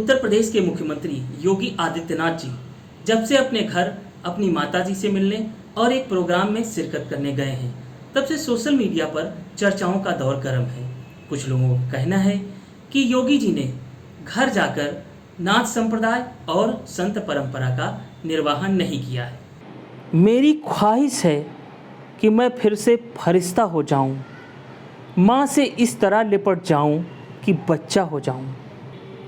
उत्तर प्रदेश के मुख्यमंत्री योगी आदित्यनाथ जी जब से अपने घर अपनी माताजी से मिलने और एक प्रोग्राम में शिरकत करने गए हैं, तब से सोशल मीडिया पर चर्चाओं का दौर गर्म है। कुछ लोगों का कहना है कि योगी जी ने घर जाकर नाथ संप्रदाय और संत परंपरा का निर्वहन नहीं किया है। मेरी ख्वाहिश है कि मैं फिर से फरिश्ता हो जाऊं, माँ से इस तरह लिपट जाऊं कि बच्चा हो जाऊं।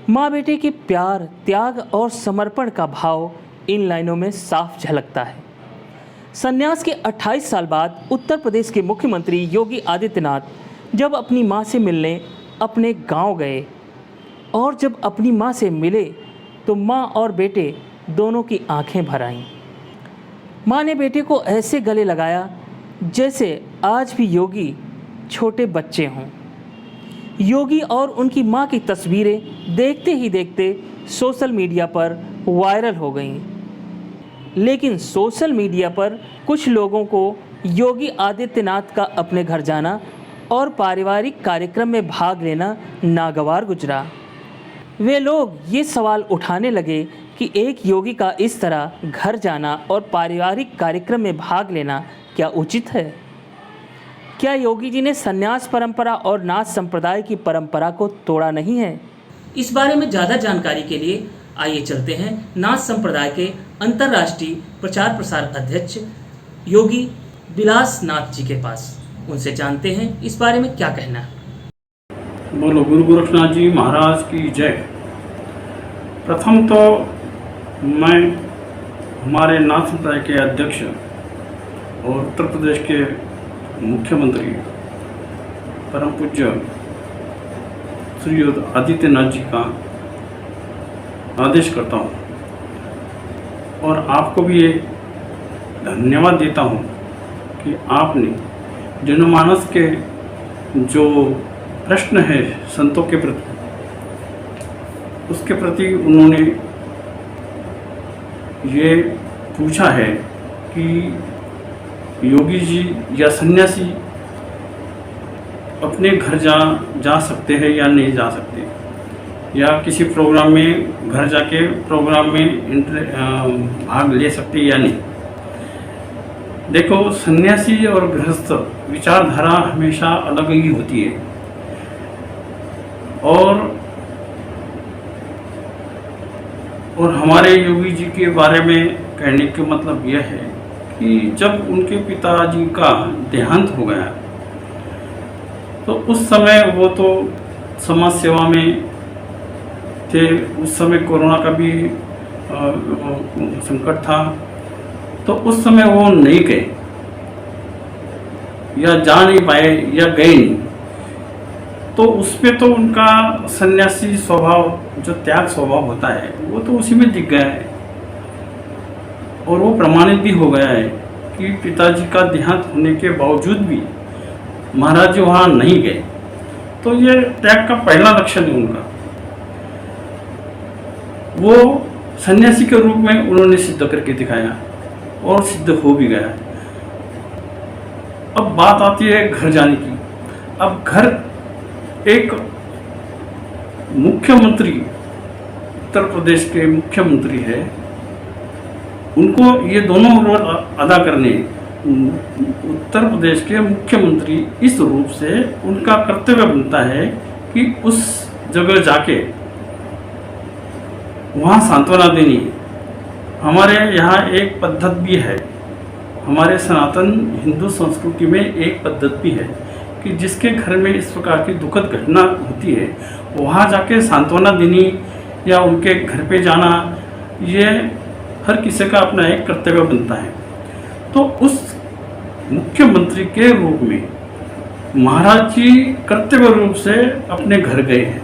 माँ बेटे के प्यार, त्याग और समर्पण का भाव इन लाइनों में साफ झलकता है। संन्यास के 28 साल बाद उत्तर प्रदेश के मुख्यमंत्री योगी आदित्यनाथ जब अपनी माँ से मिलने अपने गांव गए और जब अपनी माँ से मिले तो माँ और बेटे दोनों की आंखें भर आईं। माँ ने बेटे को ऐसे गले लगाया जैसे आज भी योगी छोटे बच्चे हों। योगी और उनकी माँ की तस्वीरें देखते ही देखते सोशल मीडिया पर वायरल हो गईं। लेकिन सोशल मीडिया पर कुछ लोगों को योगी आदित्यनाथ का अपने घर जाना और पारिवारिक कार्यक्रम में भाग लेना नागवार गुजरा। वे लोग ये सवाल उठाने लगे कि एक योगी का इस तरह घर जाना और पारिवारिक कार्यक्रम में भाग लेना क्या उचित है? क्या योगी जी ने संन्यास परंपरा और नाथ संप्रदाय की परंपरा को तोड़ा नहीं है? इस बारे में ज़्यादा जानकारी के लिए आइए चलते हैं नाथ संप्रदाय के अंतर्राष्ट्रीय प्रचार प्रसार अध्यक्ष योगी विलास नाथ जी के पास। उनसे जानते हैं इस बारे में क्या कहना है। बोलो गुरु गोरखनाथ जी महाराज की जय। प्रथम तो मैं हमारे नाथ संप्रदाय के अध्यक्ष और उत्तर प्रदेश के मुख्यमंत्री परम पूज्य श्री योगी आदित्यनाथ जी का आदेश करता हूँ और आपको भी ये धन्यवाद देता हूँ कि आपने जनमानस के जो प्रश्न है संतों के प्रति, उसके प्रति उन्होंने ये पूछा है कि योगी जी या सन्यासी अपने घर जा सकते हैं या नहीं जा सकते, या किसी प्रोग्राम में घर जाके प्रोग्राम में भाग ले सकते या नहीं। देखो, सन्यासी और गृहस्थ विचारधारा हमेशा अलग ही होती है और हमारे योगी जी के बारे में कहने का मतलब यह है कि जब उनके पिताजी का देहांत हो गया तो उस समय वो तो समाज सेवा में थे। उस समय कोरोना का भी संकट था, तो उस समय वो नहीं गए या जा नहीं पाए या गए नहीं, तो उस पे तो उनका सन्यासी स्वभाव, जो त्याग स्वभाव होता है, वो तो उसी में दिख गया है और वो प्रमाणित भी हो गया है कि पिताजी का देहांत होने के बावजूद भी महाराज जी वहाँ नहीं गए। तो ये त्याग का पहला लक्षण है उनका। वो सन्यासी के रूप में उन्होंने सिद्ध करके दिखाया और सिद्ध हो भी गया। अब बात आती है घर जाने की। अब घर, एक मुख्यमंत्री, उत्तर प्रदेश के मुख्यमंत्री है, उनको ये दोनों रोल अदा करने, उत्तर प्रदेश के मुख्यमंत्री इस रूप से उनका कर्तव्य बनता है कि उस जगह जाके वहाँ सांत्वना देनी। हमारे यहाँ एक पद्धति भी है, हमारे सनातन हिंदू संस्कृति में एक पद्धति भी है कि जिसके घर में इस प्रकार की दुखद घटना होती है वहाँ जाके सांत्वना देनी या उनके घर पे जाना, ये हर किसी का अपना एक कर्तव्य बनता है। तो उस मुख्यमंत्री के रूप में महाराज जी कर्तव्य रूप से अपने घर गए हैं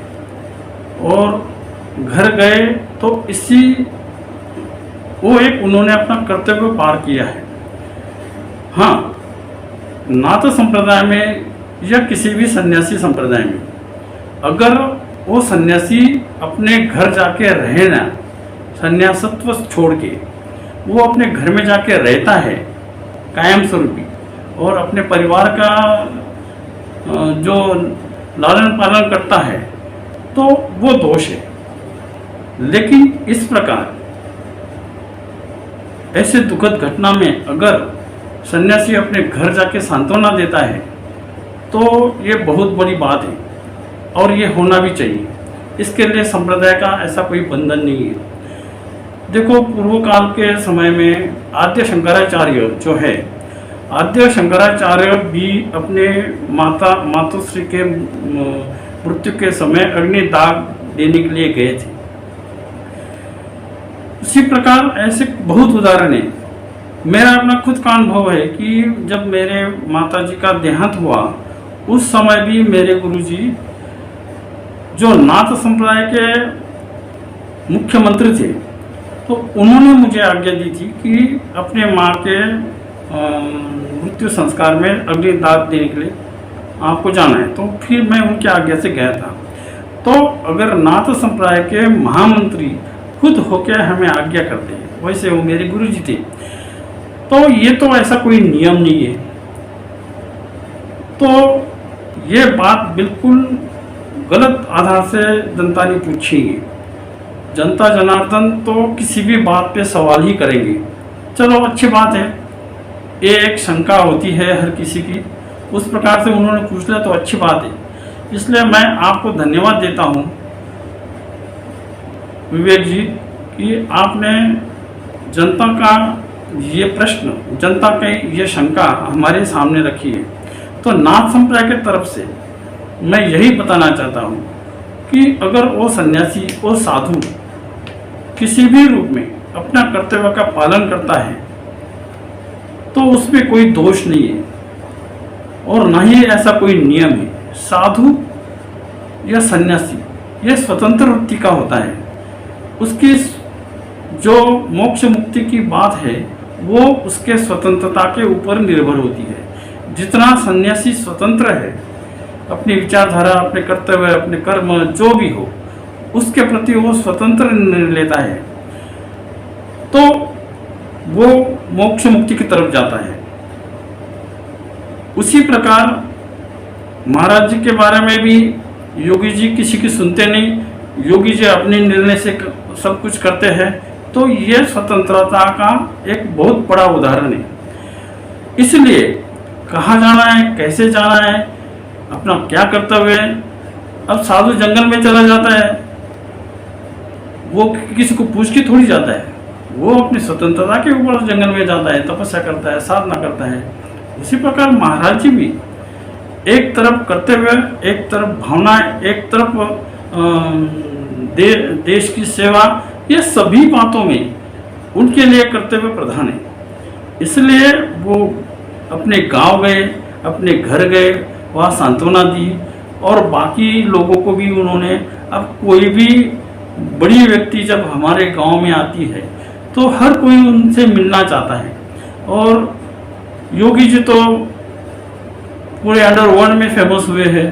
और घर गए तो इसी वो एक उन्होंने अपना कर्तव्य पार किया है। हाँ, नाथ संप्रदाय में या किसी भी सन्यासी संप्रदाय में अगर वो सन्यासी अपने घर जाके रहे ना, सन्यासत्व छोड़ के वो अपने घर में जाके रहता है कायम स्वरूपी और अपने परिवार का जो लालन पालन करता है, तो वो दोष है। लेकिन इस प्रकार ऐसे दुखद घटना में अगर सन्यासी अपने घर जाके सांत्वना देता है तो ये बहुत बड़ी बात है और ये होना भी चाहिए। इसके लिए संप्रदाय का ऐसा कोई बंधन नहीं है। देखो, पूर्व काल के समय में आद्य शंकराचार्य जो है, आद्य शंकराचार्य भी अपने मातोश्री के मृत्यु के समय अग्निदाह देने के लिए गए थे। इसी प्रकार ऐसे बहुत उदाहरण है। मेरा अपना खुद का अनुभव है कि जब मेरे माताजी का देहांत हुआ उस समय भी मेरे गुरुजी जो नाथ संप्रदाय के मुख्यमंत्री थे, तो उन्होंने मुझे आज्ञा दी थी कि अपने माँ के मृत्यु संस्कार में अग्निदाह देने के लिए आपको जाना है। तो फिर मैं उनकी आज्ञा से गया था। तो अगर नाथ संप्रदाय के महामंत्री खुद होकर हमें आज्ञा करते हैं, वैसे वो मेरे गुरुजी थे, तो ये तो ऐसा कोई नियम नहीं है। तो ये बात बिल्कुल गलत आधार से जनता ने पूछी है। जनता जनार्दन तो किसी भी बात पे सवाल ही करेंगे। चलो, अच्छी बात है, ये एक शंका होती है हर किसी की, उस प्रकार से उन्होंने पूछ लिया तो अच्छी बात है। इसलिए मैं आपको धन्यवाद देता हूँ विवेक जी कि आपने जनता का ये प्रश्न, जनता की ये शंका हमारे सामने रखी है। तो नाथ संप्रदाय के तरफ से मैं यही बताना चाहता हूँ कि अगर वो सन्यासी, वो साधु किसी भी रूप में अपना कर्तव्य का पालन करता है तो उसमें कोई दोष नहीं है और न ही ऐसा कोई नियम है। साधु या सन्यासी यह स्वतंत्र वृत्ति का होता है। उसकी जो मोक्ष मुक्ति की बात है वो उसके स्वतंत्रता के ऊपर निर्भर होती है। जितना सन्यासी स्वतंत्र है, अपनी विचारधारा, अपने कर्तव्य, अपने कर्म जो भी हो, उसके प्रति वो स्वतंत्र निर्णय लेता है तो वो मोक्ष मुक्ति की तरफ जाता है। उसी प्रकार महाराज जी के बारे में भी योगी जी किसी की सुनते नहीं, योगी जी अपने निर्णय से सब कुछ करते हैं। तो ये स्वतंत्रता का एक बहुत बड़ा उदाहरण है। इसलिए कहाँ जाना है, कैसे जाना है, अपना क्या कर्तव्य है। अब साधु जंगल में चला जाता है, वो किसी को पूछ के थोड़ी जाता है, वो अपनी स्वतंत्रता के ऊपर जंगल में जाता है, तपस्या करता है, साधना करता है। उसी प्रकार महाराज जी भी एक तरफ कर्तव्य, एक तरफ भावना, एक तरफ देश की सेवा, ये सभी बातों में उनके लिए कर्तव्य प्रधान है। इसलिए वो अपने गांव गए, अपने घर गए, वहाँ सांत्वना दी और बाकी लोगों को भी उन्होंने, अब कोई भी बड़ी व्यक्ति जब हमारे गांव में आती है तो हर कोई उनसे मिलना चाहता है और योगी जी तो पूरे अंडरवर्ल्ड में फेमस हुए हैं,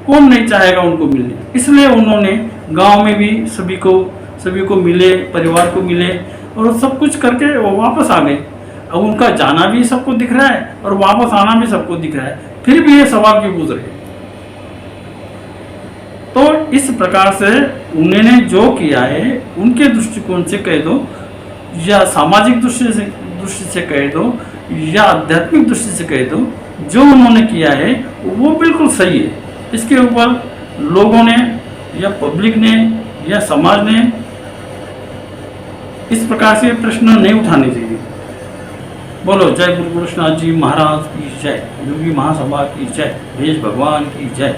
कौन नहीं चाहेगा उनको मिलने। इसलिए उन्होंने गांव में भी सभी को मिले, परिवार को मिले और सब कुछ करके वो वापस आ गए। अब उनका जाना भी सबको दिख रहा है और वापस आना भी सबको दिख रहा है, फिर भी ये सवाल क्यों पूछ रहे। तो इस प्रकार से उन्होंने जो किया है उनके दृष्टिकोण से कह दो या सामाजिक दृष्टि से कह दो या आध्यात्मिक दृष्टि से कह दो, जो उन्होंने किया है वो बिल्कुल सही है। इसके ऊपर लोगों ने या पब्लिक ने या समाज ने इस प्रकार से प्रश्न नहीं उठाने चाहिए। बोलो जय गुरु गोरक्षनाथ जी महाराज की जय, योगी महासभा की जय, भेष भगवान की जय।